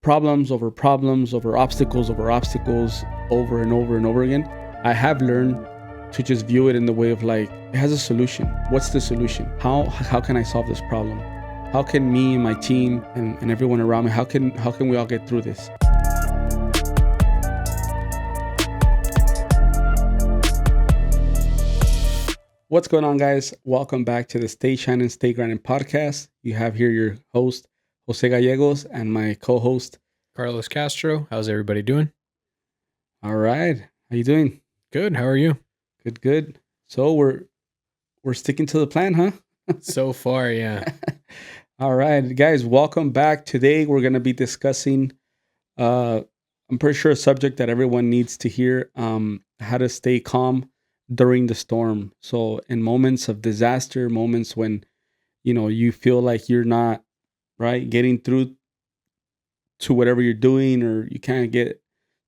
problems over obstacles over and over and over again, I have learned to just view it in the way of like, it has a solution. What's the solution? How can I solve this problem? How can me and my team and everyone around me, how can we all get through this? What's going on, guys? Welcome back to the Stay Shining, Stay Grinding podcast. You have here your host, Jose Gallegos, and my co-host, Carlos Castro. How's everybody doing? All right. How you doing? Good. How are you? Good. So we're sticking to the plan, huh? So far, yeah. All right, guys, welcome back. Today we're going to be discussing I'm pretty sure a subject that everyone needs to hear, how to stay calm during the storm. So in moments of disaster, moments when you feel like you're not getting through to whatever you're doing, or you can't get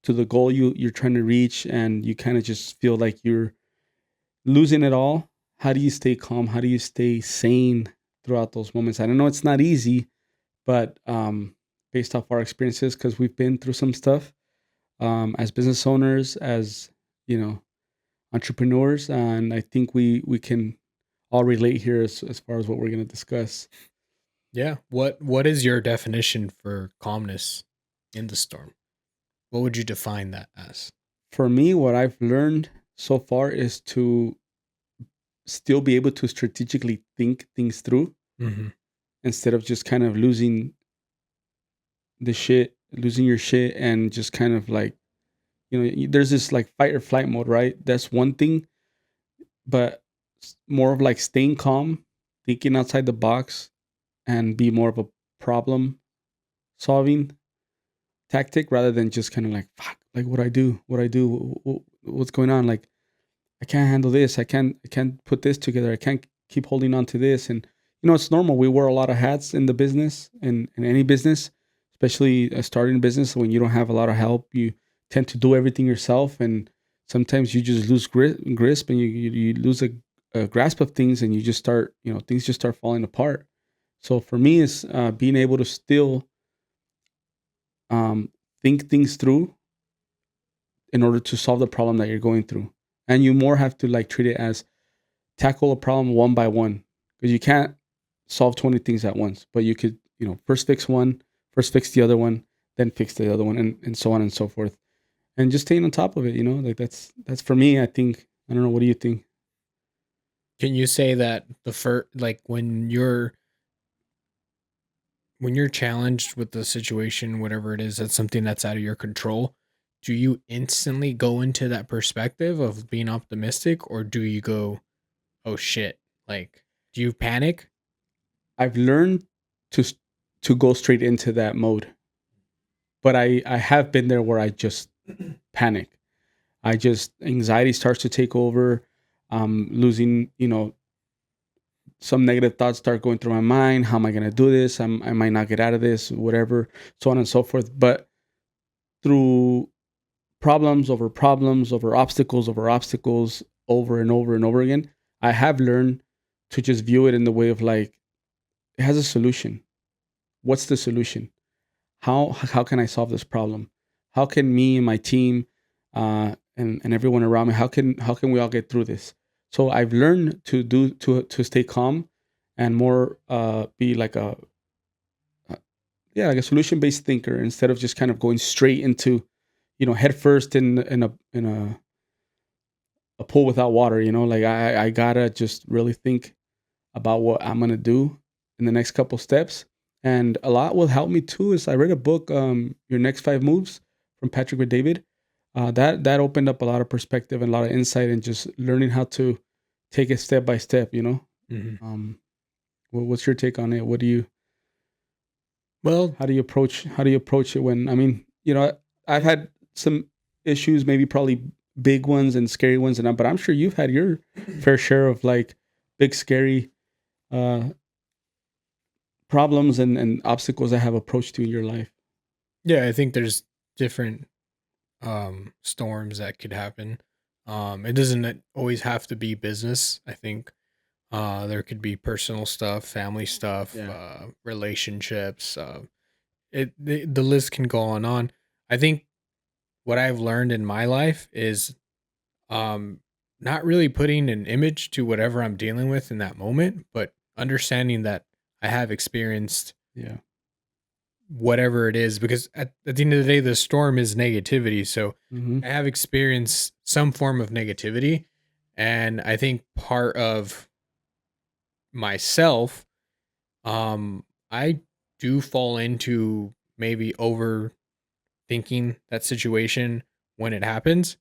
to the goal you're trying to reach, and you kind of just feel like you're losing it all. How do you stay calm? How do you stay sane throughout those moments? I don't know, it's not easy, but based off our experiences, because we've been through some stuff as business owners, as entrepreneurs, and I think we can all relate here as far as what we're going to discuss. Yeah. What is your definition for calmness in the storm? What would you define that as? For me, what I've learned so far is to still be able to strategically think things through, instead of just kind of losing your shit, and just kind of like, there's this like fight or flight mode, right? That's one thing, but more of like staying calm, thinking outside the box, and be more of a problem solving tactic, rather than just kind of like, fuck, like what I do, what's going on? Like, I can't handle this. I can't put this together. I can't keep holding on to this. And it's normal. We wear a lot of hats in the business, and in any business, especially a starting business. When you don't have a lot of help, you tend to do everything yourself, and sometimes you just lose grasp, and you lose a grasp of things, and you just start, things just start falling apart. So for me, it's being able to still think things through in order to solve the problem that you're going through. And you more have to like treat it as tackle a problem one by one, because you can't solve 20 things at once, but you could, first fix one, first fix the other one, then fix the other one, and so on and so forth. And just staying on top of it, like that's for me, I think. I don't know, what do you think? Can you say that the first, like when you're challenged with the situation, whatever it is, that's something that's out of your control, do you instantly go into that perspective of being optimistic, or do you go, oh shit, like, do you panic? I've learned to go straight into that mode, but I have been there where I just panic. Anxiety starts to take over. Losing, some negative thoughts start going through my mind. How am I going to do this? I might not get out of this, whatever, so on and so forth. But through problems over obstacles over and over and over again, I have learned to just view it in the way of like, it has a solution. What's the solution? How can I solve this problem? How can me and my team and everyone around me, how can we all get through this? So I've learned to stay calm, and more be like a solution based thinker, instead of just kind of going straight into head first in a pool without water. Like I gotta just really think about what I'm gonna do in the next couple steps. And a lot will help me too is I read a book, Your Next 5 Moves, from Patrick with David. That opened up a lot of perspective and a lot of insight, and just learning how to take it step by step. What's your take on it? What do you? Well, how do you approach it when, I've had some issues, maybe probably big ones and scary ones, but I'm sure you've had your fair share of like big scary problems and obstacles that have approached you in your life. Yeah, I think there's different storms that could happen. It doesn't always have to be business. I think there could be personal stuff, family stuff, Yeah. relationships, The list can go on and on. I think what I've learned in my life is um not really putting an image to whatever I'm dealing with in that moment, but understanding that I have experienced Yeah. whatever it is, because at the end of the day the storm is negativity. So Mm-hmm. I have experienced some form of negativity, and I think part of myself, I do fall into maybe overthinking that situation when it happens.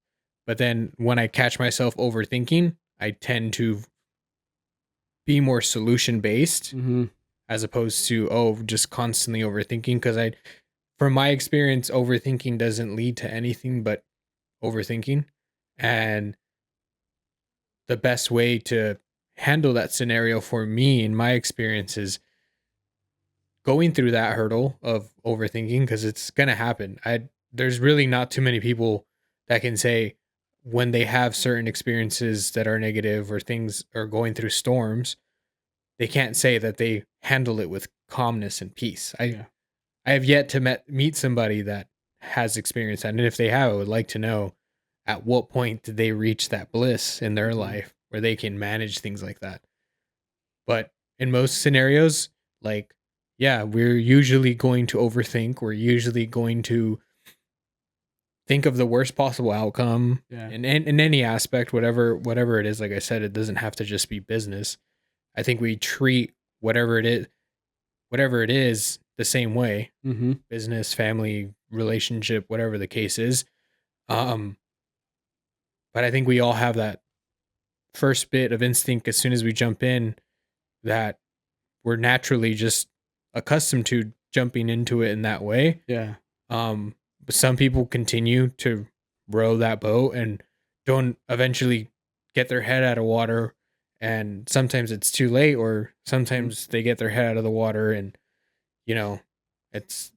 But then when I catch myself overthinking, I tend to be more solution based Mm-hmm. as opposed to, just constantly overthinking. Because from my experience, overthinking doesn't lead to anything but overthinking. And the best way to handle that scenario for me, in my experience, is going through that hurdle of overthinking, because it's gonna happen. There's really not too many people that can say when they have certain experiences that are negative or things are going through storms, they can't say that they handle it with calmness and peace. Yeah. I have yet to meet somebody that has experienced that, and if they have, I would like to know at what point did they reach that bliss in their Mm-hmm. life where they can manage things like that. But in most scenarios, like, yeah, we're usually going to overthink. We're usually going to think of the worst possible outcome Yeah. in any aspect, whatever it is. Like I said, it doesn't have to just be business. I think we treat whatever it is the same way. Mm-hmm. Business, family, relationship, whatever the case is. Um, but I think we all have that first bit of instinct as soon as we jump in, that we're naturally just accustomed to jumping into it in that way. Yeah. But some people continue to row that boat and don't eventually get their head out of water. And sometimes it's too late, or Mm-hmm. sometimes they get their head out of the water, and you know, it's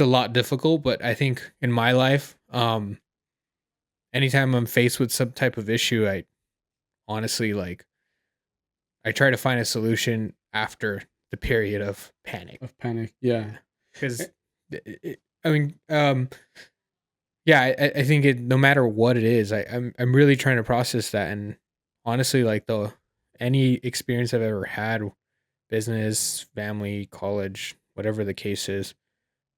a lot difficult. But I think in my life, anytime I'm faced with some type of issue, I honestly, like, I try to find a solution after the period of panic. Of panic. Yeah. Yeah, because I mean, yeah, I think no matter what it is, I'm really trying to process that. And honestly, like, the any experience I've ever had, business, family, college, whatever the case is,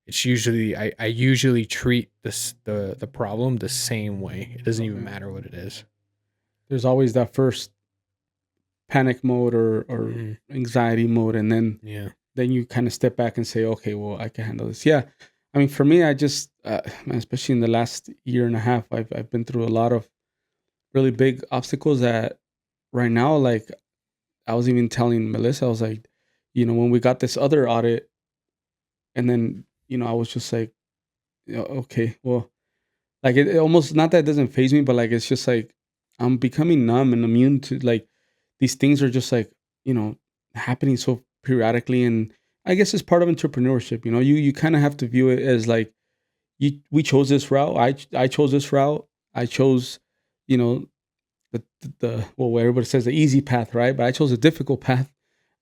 it's usually I usually treat the problem the same way. It doesn't even Yeah. matter what it is. There's always that first panic mode or Mhm. anxiety mode, and Yeah. then you kind of step back and say, okay, well, I can handle this. Yeah. I mean, for me, I just, man, especially in the last year and a half, I've been through a lot of really big obstacles that right now, like I was even telling Melissa, I was like, when we got this other audit, and then, I was just like, okay, well, like it almost, not that it doesn't phase me, but like it's just like I'm becoming numb and immune to, like, these things are just like, you know, happening so periodically. And I guess it's part of entrepreneurship. You kind of have to view it as like, we chose this route. I chose this route. I chose, you know, the well, where everybody says the easy path, right? But I chose a difficult path.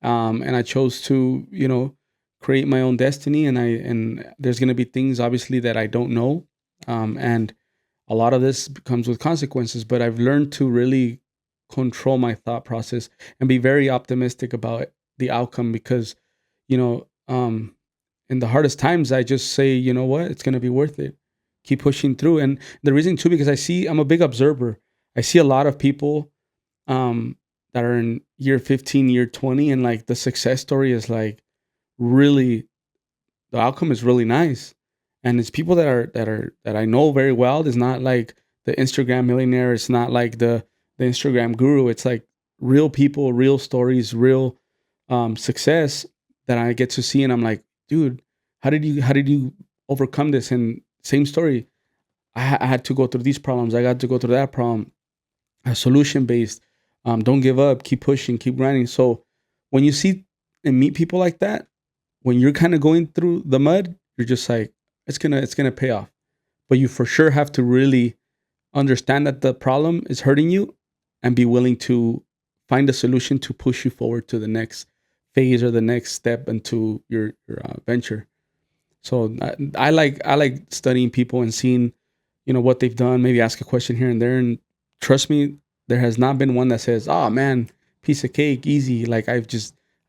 And I chose to, create my own destiny. And there's gonna be things obviously that I don't know. And a lot of this comes with consequences, but I've learned to really control my thought process and be very optimistic about the outcome, because, you know, um, in the hardest times, I just say, you know what, it's going to be worth it. Keep pushing through. And the reason too, because I'm a big observer. I see a lot of people um, that are in year 15, year 20, and like the success story is like really, the outcome is really nice. And it's people that I know very well. It's not like the Instagram millionaire. It's not like the Instagram guru. It's like real people, real stories, real success that I get to see. And I'm like, dude, how did you overcome this? And same story. I had to go through these problems. I got to go through that problem. Solution based. Don't give up. Keep pushing. Keep grinding. So when you see and meet people like that, when you're kind of going through the mud, you're just like, it's gonna pay off. But you for sure have to really understand that the problem is hurting you, and be willing to find a solution to push you forward to the next phase or the next step into your venture. So I like studying people and seeing, what they've done. Maybe ask a question here and there, and trust me, there has not been one that says, "Oh man, piece of cake, easy." Like I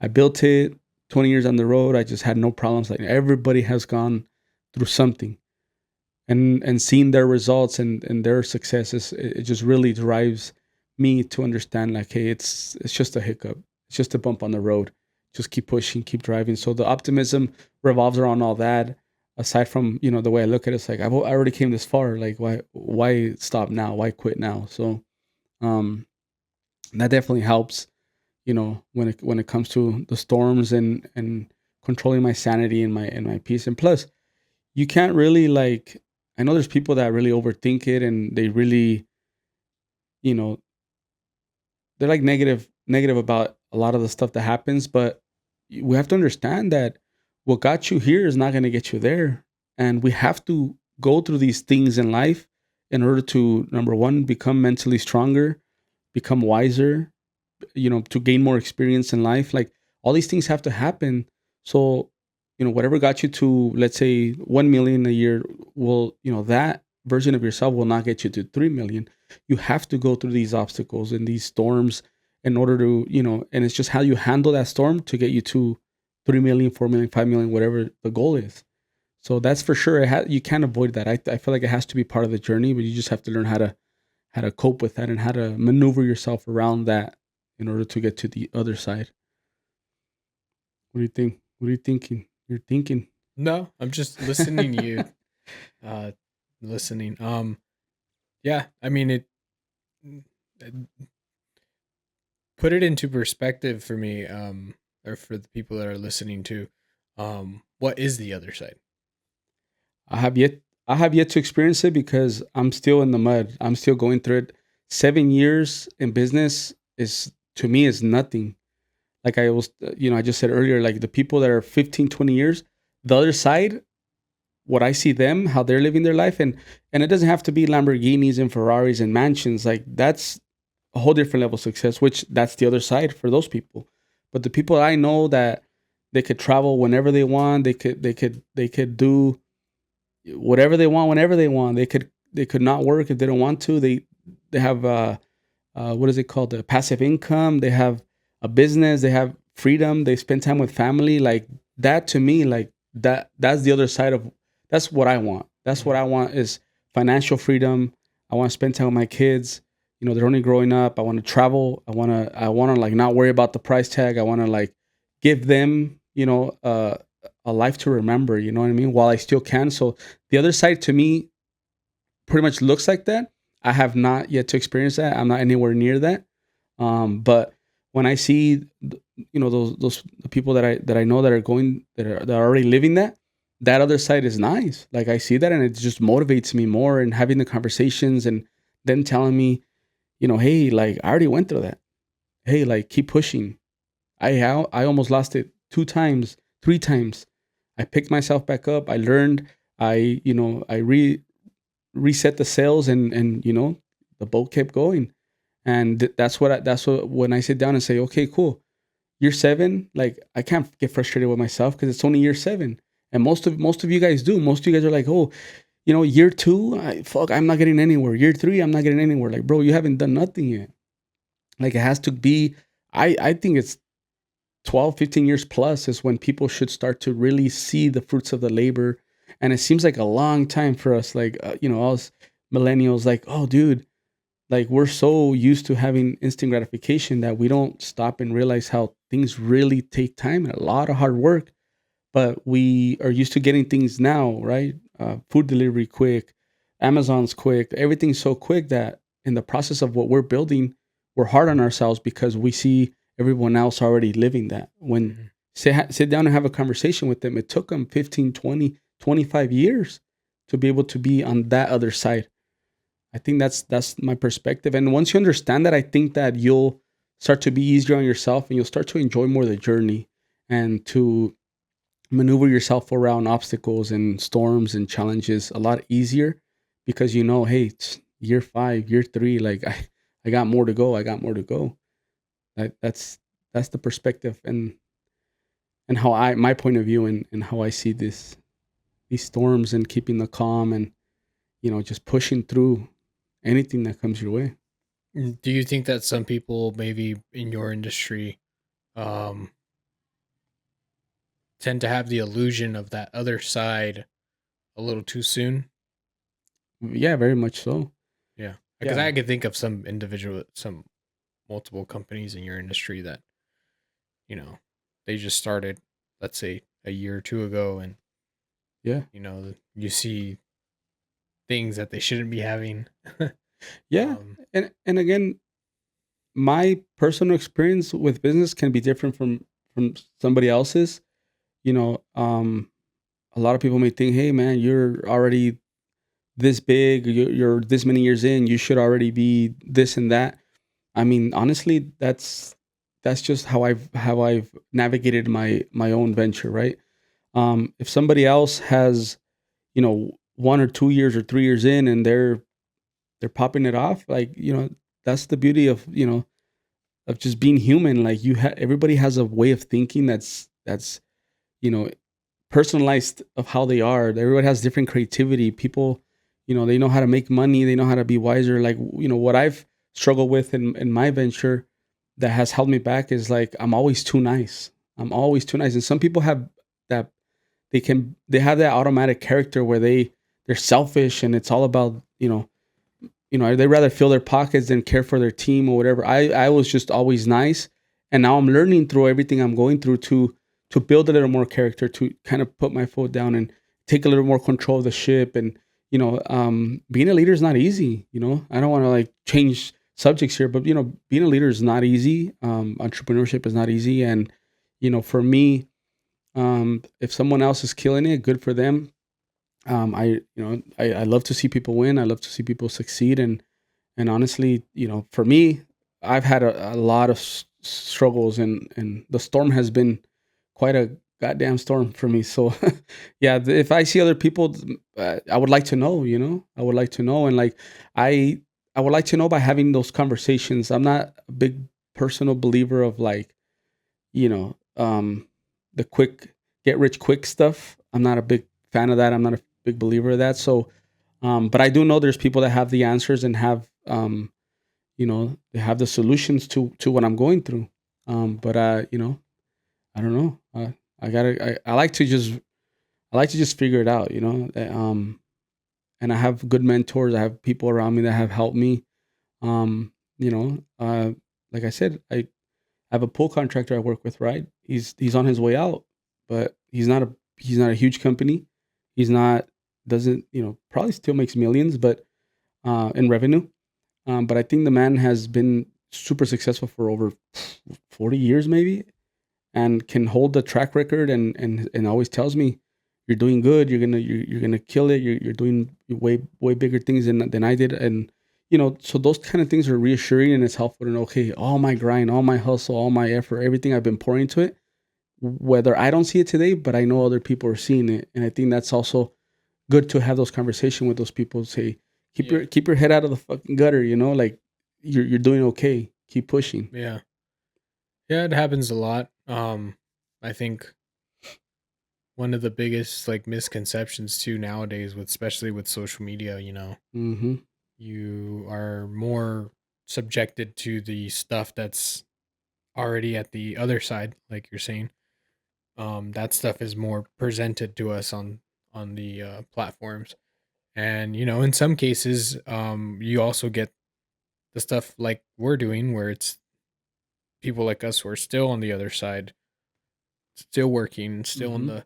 built it 20 years on the road. I just had no problems. Like everybody has gone through something, and seeing their results and their successes, it just really drives me to understand, like, hey, it's just a hiccup, it's just a bump on the road, just keep pushing, keep driving. So the optimism revolves around all that. Aside from, the way I look at it, it's like, I already came this far, like, why stop now, why quit now? So um that definitely helps, when it comes to the storms, and controlling my sanity and my peace. And plus, you can't really, like, I know there's people that really overthink it, and they really, you know they're like negative about a lot of the stuff that happens. But we have to understand that what got you here is not going to get you there, and we have to go through these things in life in order to, number one, become mentally stronger, become wiser, to gain more experience in life. Like, all these things have to happen. So, whatever got you to, let's say, 1 million a year, will, that version of yourself will not get you to 3 million. You have to go through these obstacles and these storms in order to, and it's just how you handle that storm to get you to 3 million, 4 million, 5 million, whatever the goal is. So that's for sure. You can't avoid that. I feel like it has to be part of the journey, but you just have to learn how to cope with that and how to maneuver yourself around that in order to get to the other side. What do you think? What are you thinking? You're thinking. No, I'm just listening to you. Uh, listening. Yeah, I mean it put it into perspective for me. Or for the people that are listening to. What is the other side? I have yet I have yet to experience it because I'm still in the mud. I'm still going through it. 7 years in business is, to me, is nothing. Like I just said earlier, like the people that are 15, 20 years, the other side, what I see them, how they're living their life, and it doesn't have to be Lamborghinis and Ferraris and mansions. Like, that's a whole different level of success, which that's the other side for those people. But the people I know that they could travel whenever they want, they could do whatever they want whenever they want. They could not work if they don't want to. They have what is it called? The passive income. They have a business. They have freedom. They spend time with family. Like that, to me, like that's the other side of, that's what I want. That's what I want, is financial freedom. I want to spend time with my kids. They're only growing up. I want to travel. I want to like not worry about the price tag. I want to like give them, a life to remember, you know what I mean? While I still can. So the other side, to me, pretty much looks like that. I have not yet to experience that. I'm not anywhere near that. But when I see, those the people that I know that are going, that are already living that other side is nice. Like, I see that, and it just motivates me more. And having the conversations, and then telling me, hey, like, I already went through that. Hey, like, keep pushing. I almost lost it 2 times, 3 times. I picked myself back up. I learned. I reset the sails, and the boat kept going. And that's what when I sit down and say, okay, cool, year 7, like, I can't get frustrated with myself because it's only year 7. And most of you guys do. Most of you guys are like, oh, year 2, I'm not getting anywhere. Year 3, I'm not getting anywhere. Like, bro, you haven't done nothing yet. Like, it has to be. I think it's 12, 15 years plus is when people should start to really see the fruits of the labor. And it seems like a long time for us, like, us millennials, like, oh, dude, like, we're so used to having instant gratification that we don't stop and realize how things really take time and a lot of hard work. But we are used to getting things now, right? Food delivery quick, Amazon's quick, everything's so quick that in the process of what we're building, we're hard on ourselves because we see everyone else already living that. When Mhm. sit down and have a conversation with them, it took them 15, 20, 25 years to be able to be on that other side. I think that's my perspective. And once you understand that, I think that you'll start to be easier on yourself, and you'll start to enjoy more the journey, and to maneuver yourself around obstacles and storms and challenges a lot easier, because hey, it's year 5, year 3, like, I got more to go. I got more to go. That's the perspective, and how my point of view, and how I see this. these storms and keeping the calm and, just pushing through anything that comes your way. Do you think that some people maybe in your industry um tend to have the illusion of that other side a little too soon? Yeah, very much so. Yeah. Because Yeah. I could think of some multiple companies in your industry that, you know, they just started, let's say, a year or two ago, and, Yeah. you see things that they shouldn't be having. Yeah. um, And again, my personal experience with business can be different from somebody else's. You know, a lot of people may think, "Hey, man, you're already this big. You're this many years in. You should already be this and that." I mean, honestly, that's just how I've navigated my own venture, right? If somebody else has, 1 or 2 years or 3 years in, and they're popping it off, like, that's the beauty of just being human. Like, everybody has a way of thinking that's you know personalized of how they are. Everybody has different creativity. People, they know how to make money. They know how to be wiser. Like, what I've struggled with in my venture that has held me back is, like, I'm always too nice. I'm always too nice. And some people have that. They have that automatic character where they're selfish, and it's all about, they rather fill their pockets than care for their team or whatever. I was just always nice, and now I'm learning through everything I'm going through to build a little more character, to kind of put my foot down and take a little more control of the ship. And, being a leader is not easy. I don't want to, like, change subjects here, but, being a leader is not easy. Entrepreneurship is not easy, and, for me, if someone else is killing it, good for them. I love to see people win. I love to see people succeed. And honestly, for me, I've had a lot of struggles, and the storm has been quite a goddamn storm for me. So, yeah, if I see other people, I would like to know. I would like to know, and, like, I I would like to know by having those conversations. I'm not a big personal believer of, like, you know, um, the quick get rich quick stuff. I'm not a big fan of that. I'm not a big believer of that. So, but I do know there's people that have the answers and have, they have the solutions to what I'm going through. But I don't know. I like to just figure it out. And I have good mentors. I have people around me that have helped me. Um, you know, uh, like I said, I have a pool contractor I work with, right? He's on his way out, but he's not a huge company. He's not doesn't, probably still makes millions, but in revenue. But I think the man has been super successful for over 40 years maybe, and can hold the track record, and always tells me, "You're doing good. You're gonna kill it. You're doing way bigger things than I did." And, so those kind of things are reassuring, and it's helpful to know, okay, all my grind, all my hustle, all my effort, everything I've been pouring into it, whether I don't see it today, but I know other people are seeing it. And I think that's also good to have those conversations with those people. Say, keep yeah. your head out of the fucking gutter. Like, you're doing okay. Keep pushing. Yeah. Yeah, it happens a lot. I think one of the biggest like misconceptions too nowadays, with especially with social media, Mm-hmm. you are more subjected to the stuff that's already at the other side, like you're saying. That stuff is more presented to us on the platforms, and in some cases, you also get the stuff like we're doing, where it's people like us who are still on the other side, still working, still in Mm-hmm. the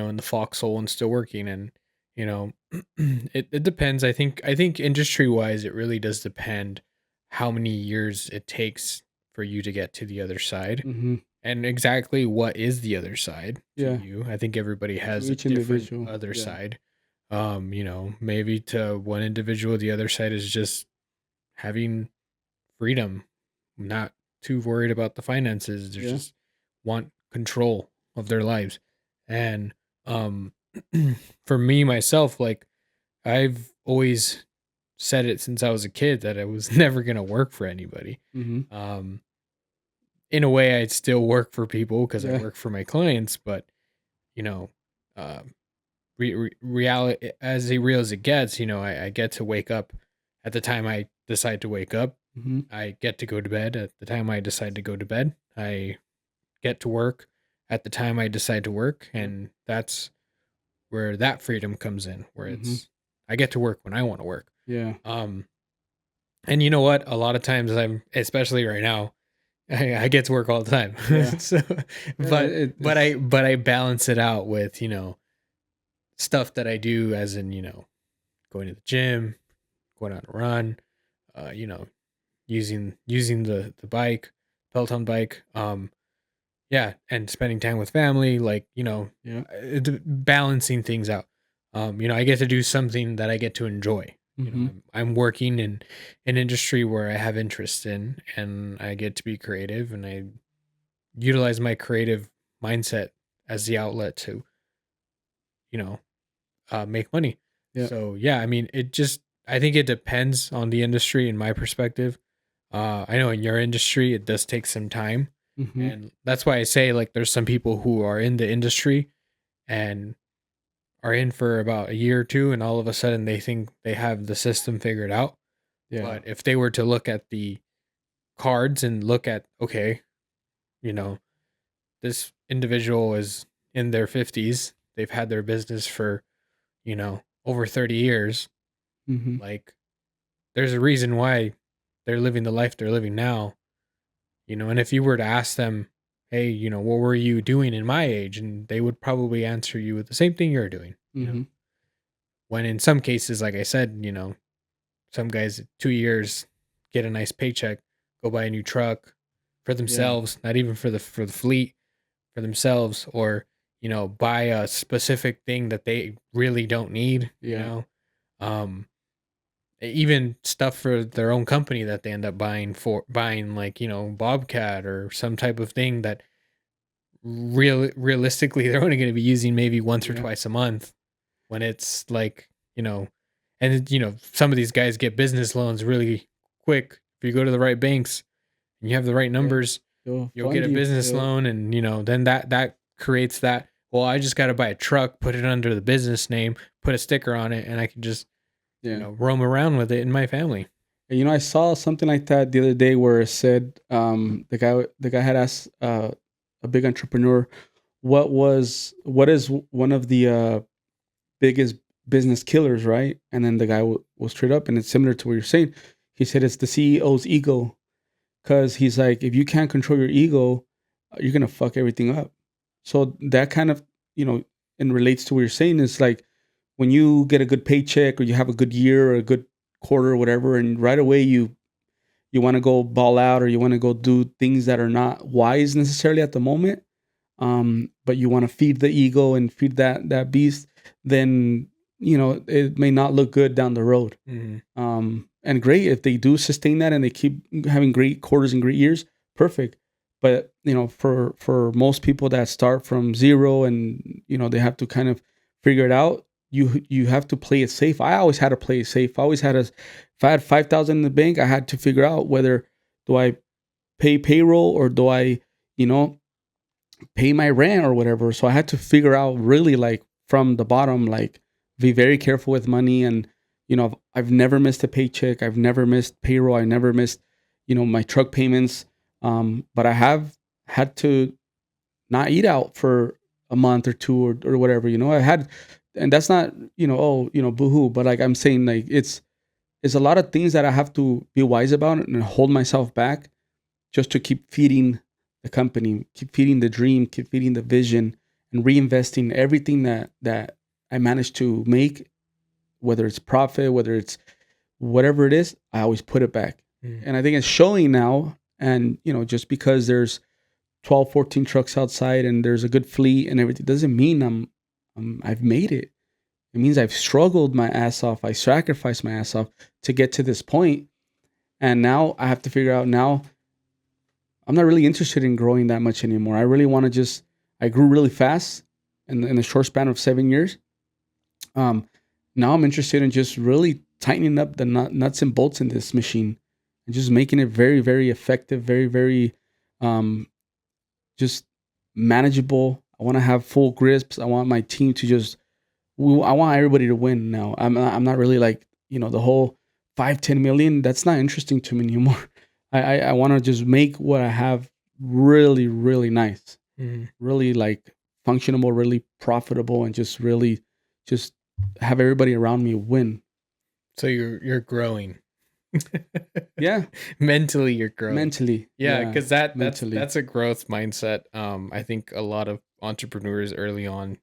in the foxhole and still working. And you know it depends. I think industry wise it really does depend how many years it takes for you to get to the other side, Mm-hmm. and exactly what is the other side to Yeah. you. I think everybody To has a each different individual. other Yeah. side. Maybe to one individual the other side is just having freedom, not too worried about the finances. They Yeah. just want control of their lives. And um for me myself, like I've always said it since I was a kid that I was never going to work for anybody. Mm-hmm. Um in a way I'd still work for people because I Yeah. work for my clients, but you know, uh reality, as real as it gets, I get to wake up at the time I decide to wake up. Mm-hmm. I get to go to bed at the time I decide to go to bed. I get to work at the time I decide to work. And that's where that freedom comes in, where Mm-hmm. I get to work when I want to work. Yeah. And you know what? A lot of times especially right now, I get to work all the time. Yeah. So, Yeah. but I balance it out with, stuff that I do, as in, going to the gym, going on a run, uh, you know, using the bike, Peloton bike, yeah, and spending time with family, like, Yeah. balancing things out. I get to do something that I get to enjoy. Mm-hmm. I'm working in an industry where I have interest in, and I get to be creative, and I utilize my creative mindset as the outlet to, you know, make money. Yeah. So yeah, I mean, I think it depends on the industry. In my perspective, I know in your industry it does take some time, Mm-hmm. and that's why I say, like, there's some people who are in the industry and are in for about a year or two, and all of a sudden they think they have the system figured out. Yeah. But if they were to look at the cards and look at, okay, you know, this individual is in their 50s, they've had their business for, over 30 years, Mm-hmm. like, there's a reason why they're living the life they're living now, and if you were to ask them, hey, what were you doing in my age? And they would probably answer you with the same thing you're doing, Mm-hmm. when in some cases, like I said, some guys 2 years get a nice paycheck, go buy a new truck for Yeah. themselves, not even for the fleet, for themselves, or buy a specific thing that they really don't need, Yeah. um even stuff for their own company that they end up buying, like, Bobcat or some type of thing that realistically they're only going to be using maybe once or Yeah. twice a month, when it's like, and some of these guys get business loans really quick. If you go to the right banks and you have the right Yeah. numbers, They'll you'll get fund a you. business loan. And then that creates that, well, I just got to buy a truck, put it under the business name, put a sticker on it, and I can just Yeah. roam around with it in my family. And, I saw something like that the other day where it said the guy had asked a big entrepreneur what is one of the biggest business killers, right? And then the guy was straight up, and it's similar to what you're saying. He said it's the CEO's ego, because he's like, if you can't control your ego, you're gonna fuck everything up. So that kind of, and relates to what you're saying, is like when you get a good paycheck or you have a good year or a good quarter or whatever, and right away you want to go ball out, or you want to go do things that are not wise necessarily at the moment, but you want to feed the ego and feed that beast, then it may not look good down the road. And great if they do sustain that and they keep having great quarters and great years, perfect. But for most people that start from zero, and they have to kind of figure it out, you have to play it safe. I always had to play it safe. I always had if I had 5,000 in the bank, I had to figure out whether do I pay payroll or do I pay my rent or whatever. So I had to figure out really, like, from the bottom, like, be very careful with money. And I've never missed a paycheck. I've never missed payroll. I never missed my truck payments. But I have had to not eat out for a month or two, or whatever. I had, and that's not boohoo. But, like, I'm saying, like, it's a lot of things that I have to be wise about and hold myself back, just to keep feeding the company, keep feeding the dream, keep feeding the vision, and reinvesting everything that I managed to make, whether it's profit, whether it's whatever it is, I always put it back. And I think it's showing now. And just because there's 12, 14 trucks outside and there's a good fleet and everything, doesn't mean I've made it. It means I've struggled my ass off. I sacrificed my ass off to get to this point. And now I have to figure out, now I'm not really interested in growing that much anymore. I really want to I grew really fast in a short span of 7 years. Now I'm interested in just really tightening up the nuts and bolts in this machine, and just making it very, very effective, very, very just manageable. I want to have full grips. I want my team to just I want everybody to win now. I'm not really like, the whole 5-10 million. That's not interesting to me anymore. I want to just make what I have really, really nice, really like functional, really profitable, and just really just have everybody around me win. So you're growing. Yeah. Mentally you're growing. Mentally. Yeah, because mentally. that's a growth mindset. I think a lot of entrepreneurs early on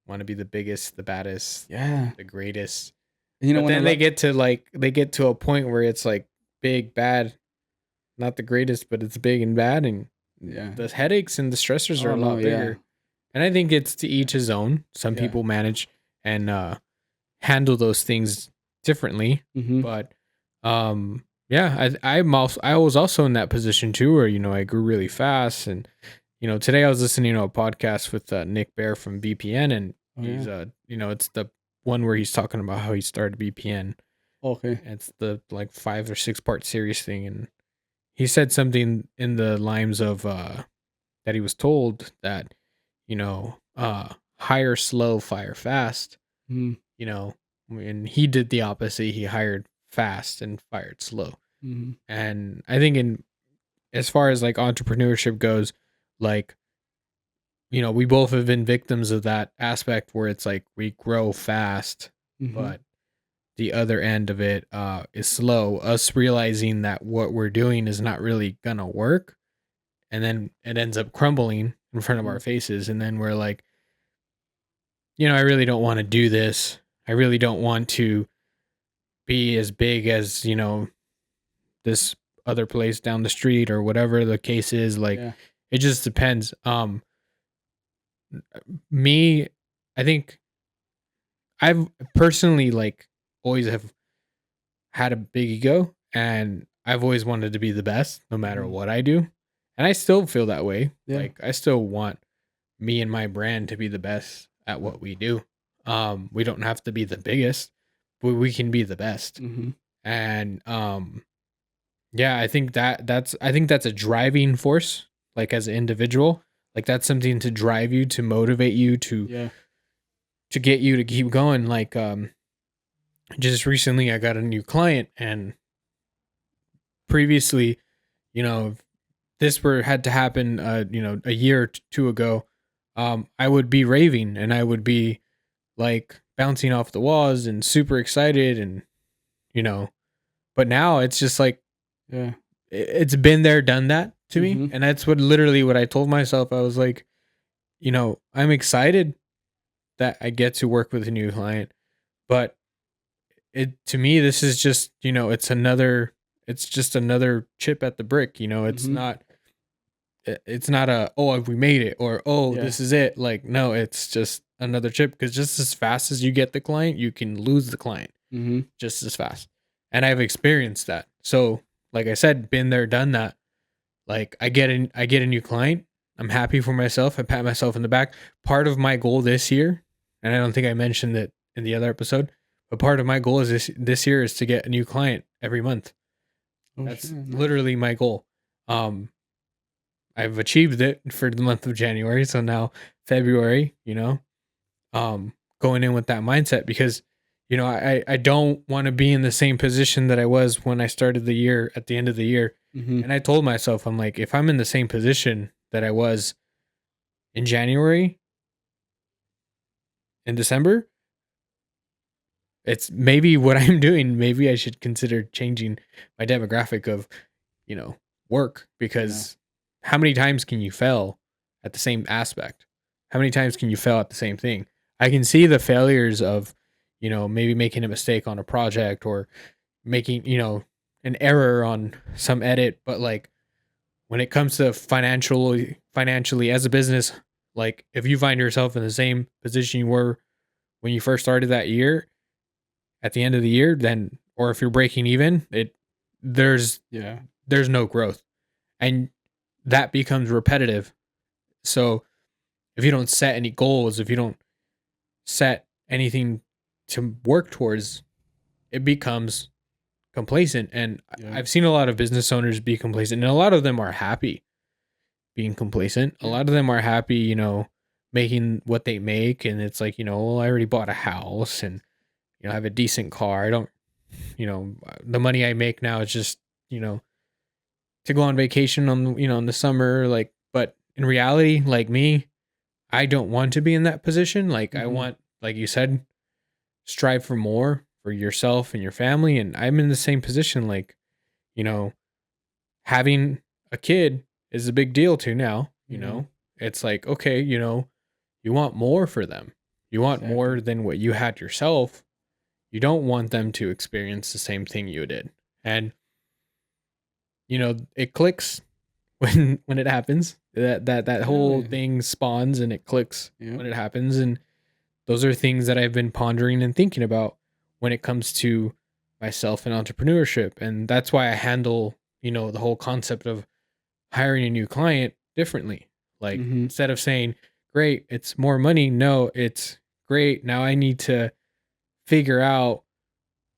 want to be the biggest, the baddest, Yeah. the greatest. And But then they get to a point where it's like big, bad, not the greatest, but it's big and bad, and yeah, the headaches and the stressors are Oh, a no, lot bigger. yeah. And I think it's to each his own. Some Yeah. people manage and handle those things differently, Mhm. but yeah, I was also in that position too, where I grew really fast, and today I was listening to a podcast with Nick Bear from BPN, and Oh, he's yeah. it's the one where he's talking about how he started BPN. Okay. It's the like 5 or 6 part series thing, and he said something in the lines of that he was told that hire slow, fire fast. Mhm. And he did the opposite. He hired fast and fired slow. Mhm. And I think in as far as like entrepreneurship goes, like we both have been victims of that aspect where it's like we grow fast, Mhm. but the other end of it is slow. Us realizing that what we're doing is not really gonna work, and then it ends up crumbling in front of our Mhm. faces, and then we're like, I really don't want to do this. I really don't want to be as big as this other place down the street or whatever the case is. Like, Yeah. it just depends. Me, I think I've personally like always have had a big ego, and I've always wanted to be the best no matter Mhm. what I do. And I still feel that way. Yeah. Like, I still want me and my brand to be the best at what we do. We don't have to be the biggest, but we can be the best. Mhm. And yeah, I think that's a driving force, like as an individual. Like, that's something to drive you, to motivate you, Yeah. to get you to keep going. Like, just recently I got a new client, and previously, if this had to happen a year or two ago, I would be raving, and I would be like bouncing off the walls and super excited, and you know but now it's just like Yeah. it's been there, done that to me. Mhm. And that's what I told myself. I was like, I'm excited that I get to work with a new client, but it to me this is just it's just another chip at the brick. Mhm. It's not a, oh, we made it, or oh, Yeah. this is it. Like, no, it's just another chip, because just as fast as you get the client, you can lose the client Mhm. just as fast. And I've experienced that. So, like I said, been there, done that. Like, I get a new client. I'm happy for myself. I pat myself in the back. Part of my goal this year, and I don't think I mentioned it in the other episode, but part of my goal is this year is to get a new client every month. Oh, shit. That's Nice. literally my goal. Um, I've achieved it for the month of January. So now February, going in with that mindset, because, I don't want to be in the same position that I was when I started the year at the end of the year. Mhm. And I told myself, I'm like, if I'm in the same position that I was in January, in December, it's maybe what I'm doing. Maybe I should consider changing my demographic of, work, Yeah. because how many times can you fail at the same aspect? How many times can you fail at the same thing? I can see the failures of, maybe making a mistake on a project, or making, an error on some edit, but like, when it comes to financially as a business, like, if you find yourself in the same position you were when you first started that year at the end of the year, then, or if you're breaking even, there's Yeah. there's no growth, and that becomes repetitive. So if you don't set any goals, if you don't set anything to work towards, it becomes complacent. And Yeah. I've seen a lot of business owners be complacent, and a lot of them are happy being complacent. A Yeah. lot of them are happy, making what they make, and it's like, well, I already bought a house, and I have a decent car. I don't, the money I make now is just, to go on vacation on, in the summer, like, but in reality, like me, I don't want to be in that position. Like, I want, like you said, strive for more for yourself and your family. And I'm in the same position. Like, having a kid is a big deal too now. It's like, okay, you want more for them. You want more than what you had yourself. You don't want them to experience the same thing you did. And it clicks when it happens. That whole thing spawns and it clicks when it happens. And those are things that I've been pondering and thinking about when it comes to myself and entrepreneurship. And that's why I handle, the whole concept of hiring a new client differently. Like, instead of saying, great, it's more money. No, it's great. Now I need to figure out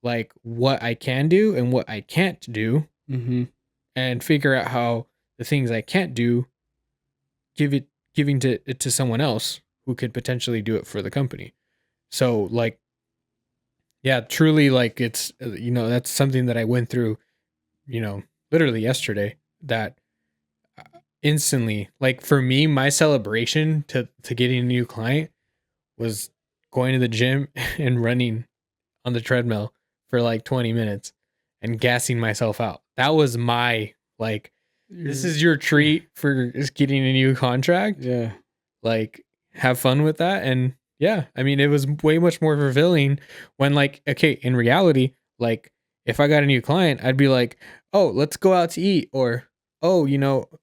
like what I can do and what I can't do, and figure out how the things I can't do, giving it to someone else who could potentially do it for the company. So like, yeah, truly, like, it's, that's something that I went through, literally yesterday, that instantly, like, for me, my celebration to getting a new client was going to the gym and running on the treadmill for like 20 minutes and gassing myself out. That was my, like, this is your treat for just getting a new contract. Yeah. Like, have fun with that. And yeah, I mean, it was way much more fulfilling when, like, okay, in reality, like, if I got a new client, I'd be like, oh, let's go out to eat, or, oh,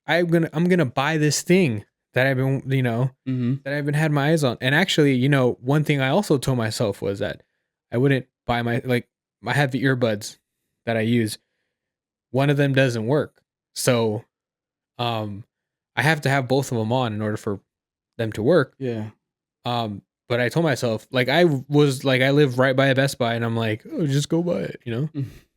I'm gonna buy this thing that I've been, that I've been had my eyes on. And actually, one thing I also told myself was that I wouldn't buy I have the earbuds that I use. One of them doesn't work. So, I have to have both of them on in order for them to work. Yeah. But I told myself, like, I live right by a Best Buy, and I'm like, oh, just go buy it,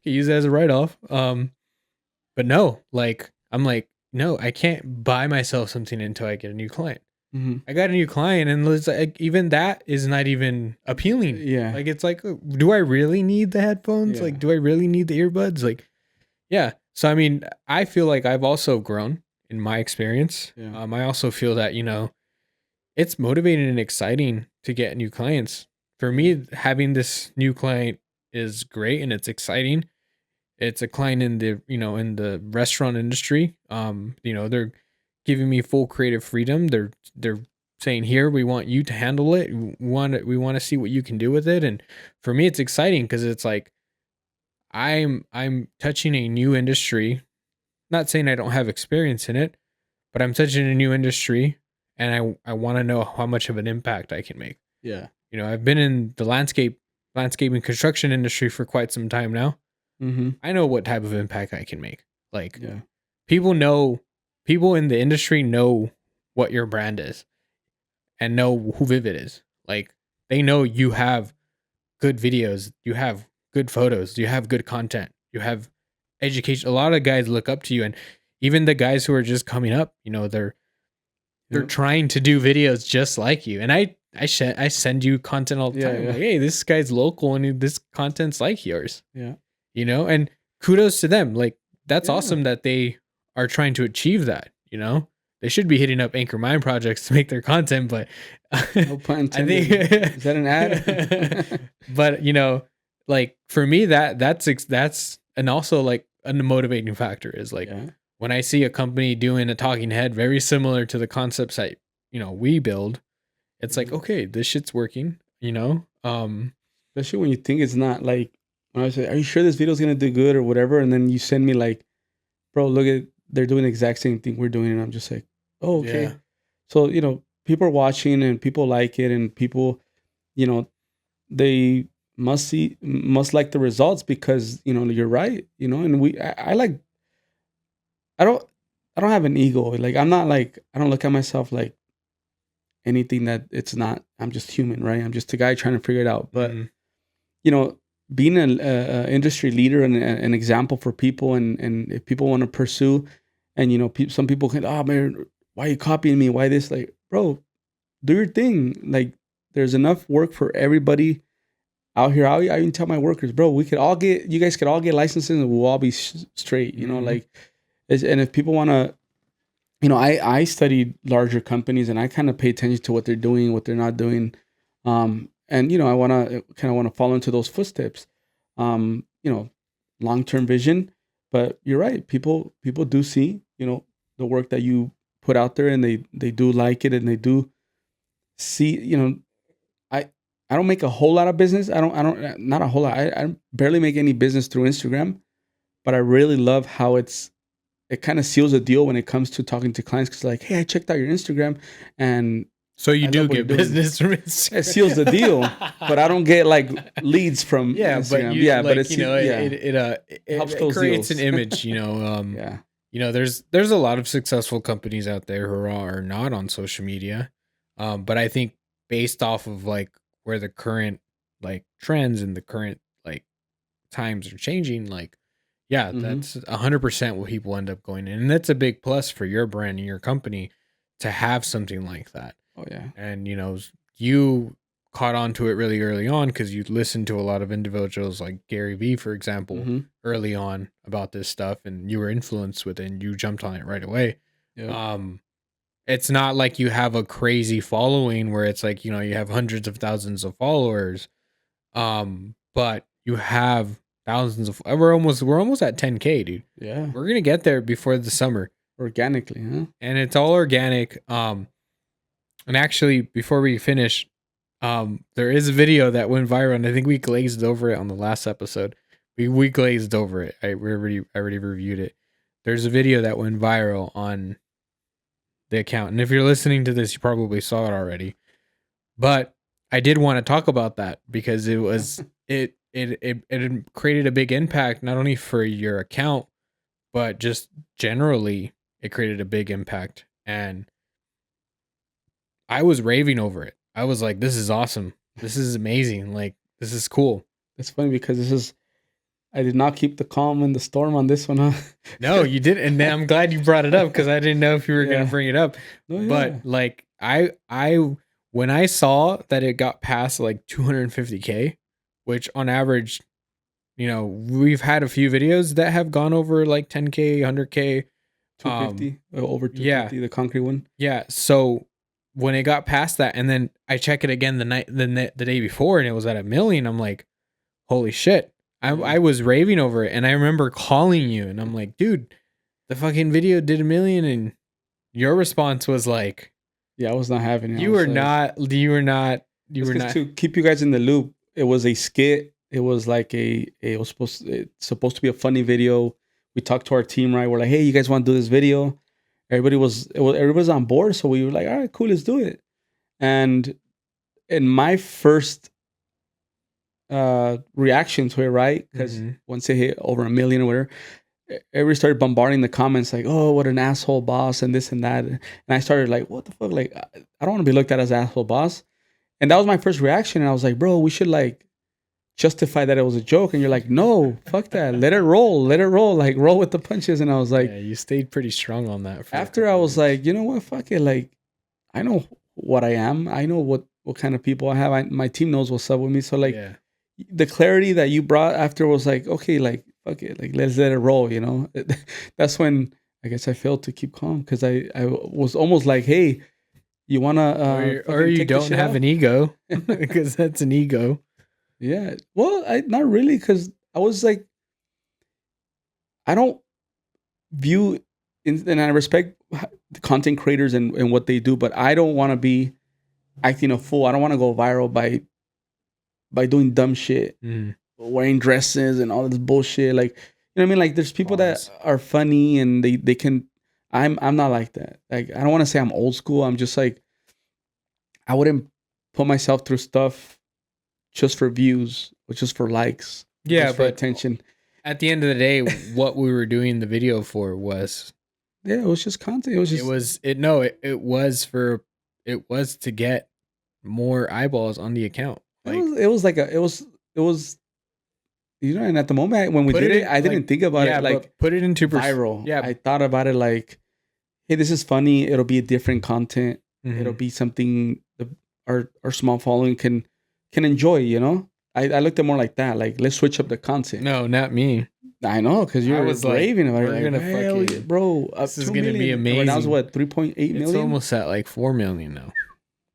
use it as a write-off. But no, like, I'm like, no, I can't buy myself something until I get a new client. I got a new client, and it's like, even that is not even appealing. Yeah. Like, it's like, do I really need the headphones? Yeah. Like, do I really need the earbuds? Like, yeah. So, I mean, I feel like I've also grown in my experience. Yeah. I also feel that, it's motivating and exciting to get new clients. For me, having this new client is great, and it's exciting. It's a client in the, in the restaurant industry. They're giving me full creative freedom. They're saying, here, we want you to handle it. We want to see what you can do with it. And for me, it's exciting because it's like, I'm touching a new industry. Not saying I don't have experience in it, but I'm touching a new industry, and I want to know how much of an impact I can make. Yeah. I've been in the landscaping construction industry for quite some time now. I know what type of impact I can make. Like, people in the industry know what your brand is and know who Vivid is. Like, they know you have good videos, you have good photos, you have good content, you have education. A lot of guys look up to you, and even the guys who are just coming up, they're trying to do videos just like you. And I send you content all the time. Like, hey, this guy's local and this content's like yours. Yeah. And kudos to them. Like, that's awesome that they are trying to achieve that. They should be hitting up Anchor Mind projects to make their content, but no pun intended. Is that an ad? But like, for me, that's and also, like, a motivating factor is, like, when I see a company doing a talking head very similar to the concepts that we build, it's like, okay, this shit's working. Especially when you think it's not. Like, when I say, are you sure this video is gonna do good or whatever, and then you send me like, bro, look at, they're doing the exact same thing we're doing, and I'm just like, oh, okay. Yeah. So people are watching, and people like it, and people, they must like the results, because you're right, and I don't have an ego. Like, I'm not like, I don't look at myself like anything that it's not. I'm just human, right? I'm just a guy trying to figure it out. But being an industry leader and an example for people, and if people want to pursue, and some people can, oh man, why are you copying me? Why this? Like, bro, do your thing. Like there's enough work for everybody out here. I even tell my workers, bro, you guys could all get licenses and we'll all be straight, you know, like, and if people want to, you know, I studied larger companies and I kind of pay attention to what they're doing, what they're not doing. And, you know, I want to follow into those footsteps, you know, long-term vision. But you're right. People do see, you know, the work that you put out there, and they do like it, and they do see, you know, I don't make a whole lot of business. Not a whole lot. I barely make any business through Instagram, but I really love how it kind of seals a deal when it comes to talking to clients. Cause like, hey, I checked out your Instagram, and so you do get business from Instagram. It seals the deal, but I don't get like leads from Instagram. But it's, you know, it helps it creates deals. An image, you know. Yeah. You know, there's a lot of successful companies out there who are not on social media, but I think based off of like where the current like trends and the current like times are changing, like, yeah, that's 100% what people end up going in. And that's a big plus for your brand and your company to have something like that. Oh, yeah. And, you know, you caught on to it really early on because you listened to a lot of individuals like Gary Vee, for example, early on about this stuff, and you were influenced with it and you jumped on it right away. Yeah. It's not like you have a crazy following where it's like, you know, you have hundreds of thousands of followers, but you have thousands of. We're almost at 10K, dude. Yeah, we're gonna get there before the summer organically, huh? And it's all organic. And actually, before we finish, there is a video that went viral, and I think we glazed over it on the last episode. We glazed over it. I already reviewed it. There's a video that went viral on the account, and if you're listening to this, you probably saw it already. But I did want to talk about that because it was it created a big impact not only for your account, but just generally it created a big impact, and I was raving over it. I was like, this is awesome. This is amazing. Like, this is cool. It's funny because I did not keep the calm in the storm on this one, huh? No, you did. And I'm glad you brought it up because I didn't know if you were going to bring it up. Oh, but like, when I saw that it got past like 250K, which on average, you know, we've had a few videos that have gone over like 10K, 100K. 250, over 250, the concrete one. Yeah. So when it got past that, and then I check it again the day before, and it was at 1 million. I'm like, holy shit! I was raving over it, and I remember calling you, and I'm like, dude, the fucking video did 1 million, and your response was like, yeah, I was not having it. You were not. To keep you guys in the loop. It was a skit. It was like it's supposed to be a funny video. We talked to our team, right? We're like, hey, you guys want to do this video? Everybody's on board, so we were like, all right, cool, let's do it. And in my first reaction to it, right? Because once it hit over 1 million or whatever, everybody started bombarding the comments like, oh, what an asshole boss, and this and that. And I started like, what the fuck? Like, I don't want to be looked at as an asshole boss. And that was my first reaction. And I was like, bro, we should like justify that it was a joke. And you're like, no, fuck that. Let it roll. Like, roll with the punches. And I was like, yeah, you stayed pretty strong on that. After I was like, you know what? Fuck it. Like, I know what I am. I know what kind of people I have. My team knows what's up with me. So like, the clarity that you brought after was like, okay, like, fuck it. Like, let's let it roll, you know? That's when I guess I failed to keep calm because I was almost like, hey, you want to... or you don't have an ego because that's an ego. Yeah. Well, not really, because I was like, I don't view, and I respect the content creators and what they do, but I don't want to be acting a fool. I don't want to go viral by doing dumb shit, wearing dresses and all this bullshit. Like, you know what I mean? Like, there's people that are funny and they can... I'm not like that. Like, I don't want to say I'm old school. I'm just like, I wouldn't put myself through stuff just for views or just for likes. Yeah, just for attention. At the end of the day, what we were doing the video for was... Yeah, it was just content. It was just... It was to get more eyeballs on the account. Like, it was you know, and at the moment when we did it, I didn't think about it like put it into viral. Yeah, I thought about it like, hey, this is funny. It'll be a different content. It'll be something our small following can enjoy, you know? I looked at more like that. Like, let's switch up the content. No, not me. I know, because you're raving about it. We're like, gonna hell fucking, yeah, bro. this is gonna be amazing. Right now it's what, 3.8 million? It's almost at like 4 million now.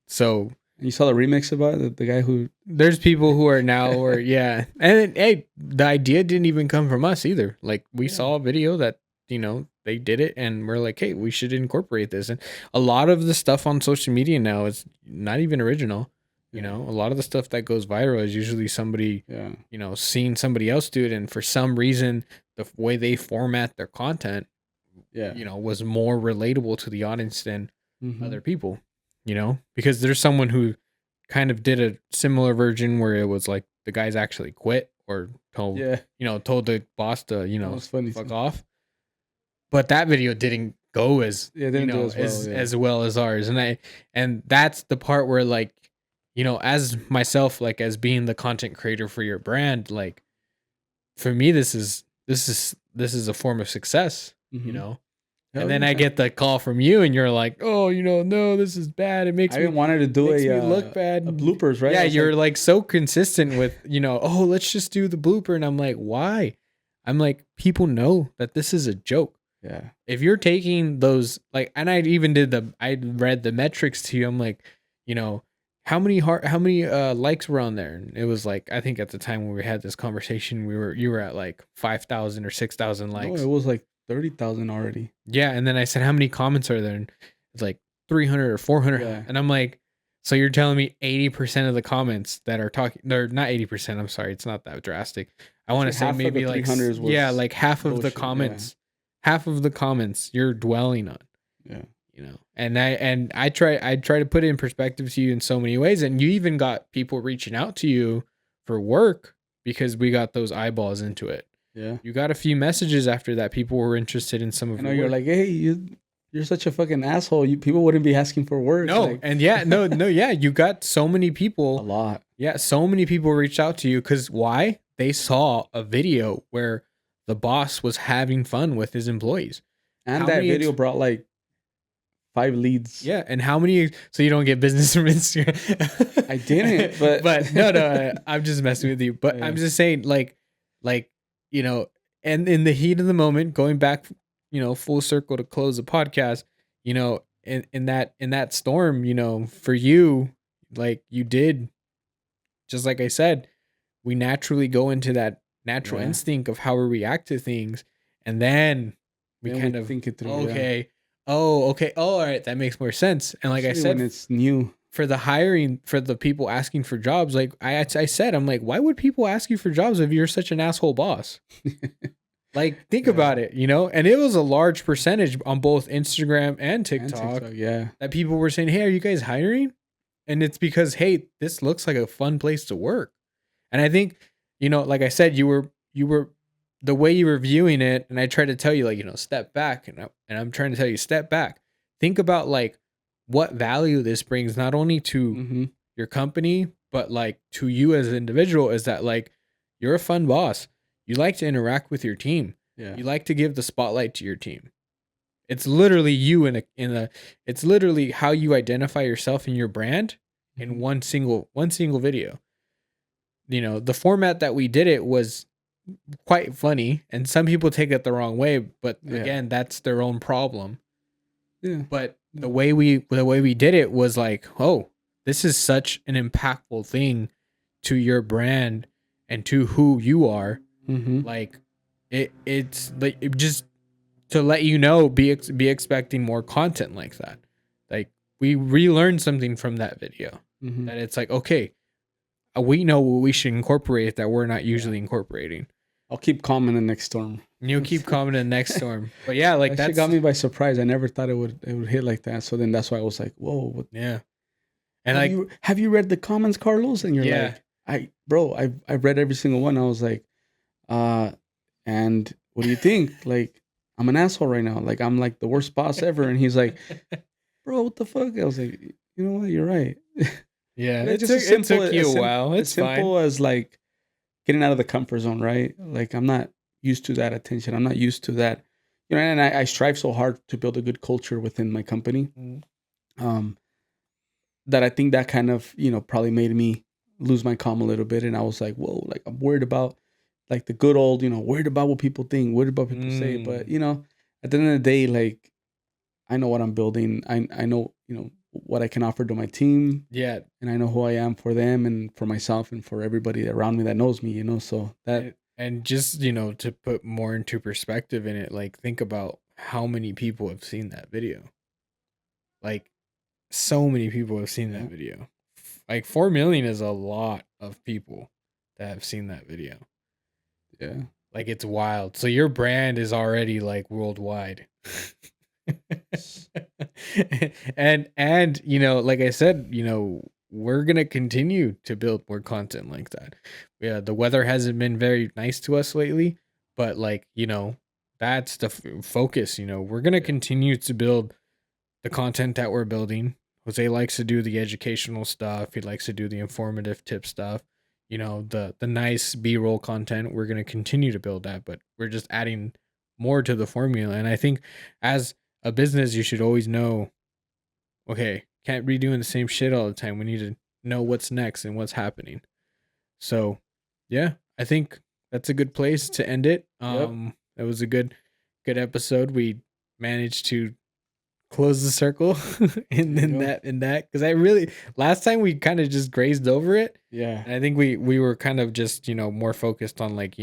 So you saw the remix about it? The guy who... There's people who are now, or yeah. And hey, the idea didn't even come from us either. Like, we saw a video that, you know, they did it and we're like, hey, we should incorporate this. And a lot of the stuff on social media now is not even original. You know, a lot of the stuff that goes viral is usually somebody, you know, seeing somebody else do it. And for some reason, the way they format their content, you know, was more relatable to the audience than other people, you know, because there's someone who kind of did a similar version where it was like the guys actually quit or told, you know, told the boss to, you know, fuck off. But that video didn't go as, you know, as well as ours. And that's the part where, like, you know, as myself, like, as being the content creator for your brand, like, for me, this is a form of success, you know. And then I get the call from you, and you're like, "Oh, you know, no, this is bad. It makes me wanted to do me look bad." A bloopers, right? Yeah, you're like so consistent with, you know, oh, let's just do the blooper, and I'm like, why? I'm like, people know that this is a joke. Yeah. If you're taking those, like, and I read the metrics to you. I'm like, you know, how many likes were on there? And it was like, I think at the time when we had this conversation, you were at like 5,000 or 6,000 likes. No, it was like 30,000 already. Yeah, and then I said, how many comments are there? And it's like 300 or 400. Yeah. And I'm like, so you're telling me 80% of the comments that are talking, or not 80%, I'm sorry, it's not that drastic. I want to say maybe like, yeah, like half of the comments, half of the comments you're dwelling on. Yeah. You know, and I try to put it in perspective to you in so many ways. And you even got people reaching out to you for work because we got those eyeballs into it. Yeah. You got a few messages after that. People were interested in some of your work. You're like, hey, you're such a fucking asshole. People wouldn't be asking for work. No, like... and yeah, no, yeah. You got so many people. A lot. Yeah, so many people reached out to you because why? They saw a video where the boss was having fun with his employees. And that video brought like 5 leads. Yeah, and how many? So you don't get business from Instagram? I didn't, but no, I'm just messing with you. But I'm just saying, like, you know, and in the heat of the moment, going back, you know, full circle to close the podcast, you know, in that storm, you know, for you, like, you did, just like I said, we naturally go into that natural instinct of how we react to things, and then we kind of think it through. Okay. Yeah. Oh, okay. Oh, all right. That makes more sense. And like especially I said, when it's new, for the hiring, for the people asking for jobs, like I said, I'm like, why would people ask you for jobs if you're such an asshole boss? Like, think about it, you know? And it was a large percentage on both Instagram and TikTok, that people were saying, hey, are you guys hiring? And it's because, hey, this looks like a fun place to work. And I think, you know, like I said, you were the way you were viewing it, and I tried to tell you, like, you know, step back, and I'm trying to tell you, step back. Think about, like, what value this brings, not only to your company, but, like, to you as an individual, is that, like, you're a fun boss. You like to interact with your team. Yeah. You like to give the spotlight to your team. It's literally you it's literally how you identify yourself and your brand in one single video. You know, the format that we did it was quite funny, and some people take it the wrong way, but again, that's their own problem. Yeah. But the way we did it was like, oh, this is such an impactful thing to your brand and to who you are. Like, it's like, just to let you know, be expecting more content like that. Like, we relearned something from that video, that it's like, okay, we know what we should incorporate that we're not usually incorporating. I'll keep calm in the next storm. You'll keep calm in the next storm. But yeah, like, that got me by surprise. I never thought it would hit like that. So then that's why I was like, whoa. What? Yeah. And have you read the comments, Carlos? And you're like, I read every single one. I was like, and what do you think? Like, I'm an asshole right now. Like, I'm like the worst boss ever. And he's like, bro, what the fuck? I was like, you know what? You're right. Yeah. It took you a while. It's simple as, like, getting out of the comfort zone, right? Like, I'm not used to that attention. I'm not used to that, you know, and I strive so hard to build a good culture within my company. that I think that kind of, probably made me lose my calm a little bit. And I was like, whoa, like I'm worried about like the good old, worried about what people think, worried about what people say. But, at the end of the day, like I know what I'm building. I know, what I can offer to my team. Yeah. And I know who I am for them and for myself and for everybody around me that knows me, so that. And just, to put more into perspective in it, like think about how many people have seen that video. Like so many people have seen that video. Like 4 million is a lot of people that have seen that video. Yeah. Like it's wild. So your brand is already like worldwide. and like I said, we're going to continue to build more content like that. Yeah, the weather hasn't been very nice to us lately, but like, that's the focus, we're going to continue to build the content that we're building. Jose likes to do the educational stuff. He likes to do the informative tip stuff. The nice B-roll content. We're going to continue to build that, but we're just adding more to the formula. And I think as a business, you should always know, okay, can't be doing the same shit all the time. We need to know what's next and what's happening. So, yeah, I think that's a good place to end it. That was a good episode. We managed to close the circle in that because I really last time we kind of just grazed over it. Yeah. And I think we were kind of just, more focused on like,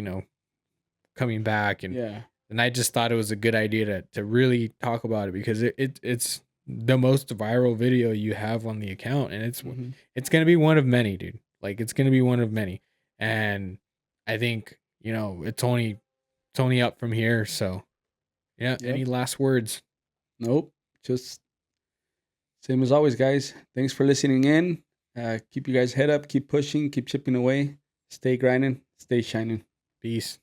coming back and I just thought it was a good idea to really talk about it because it's the most viral video you have on the account and it's going to be one of many, dude. Like it's going to be one of many. And I think, it's only up from here, so yeah, any last words? Nope. Just same as always, guys. Thanks for listening in. Keep you guys head up, keep pushing, keep chipping away, stay grinding, stay shining. Peace.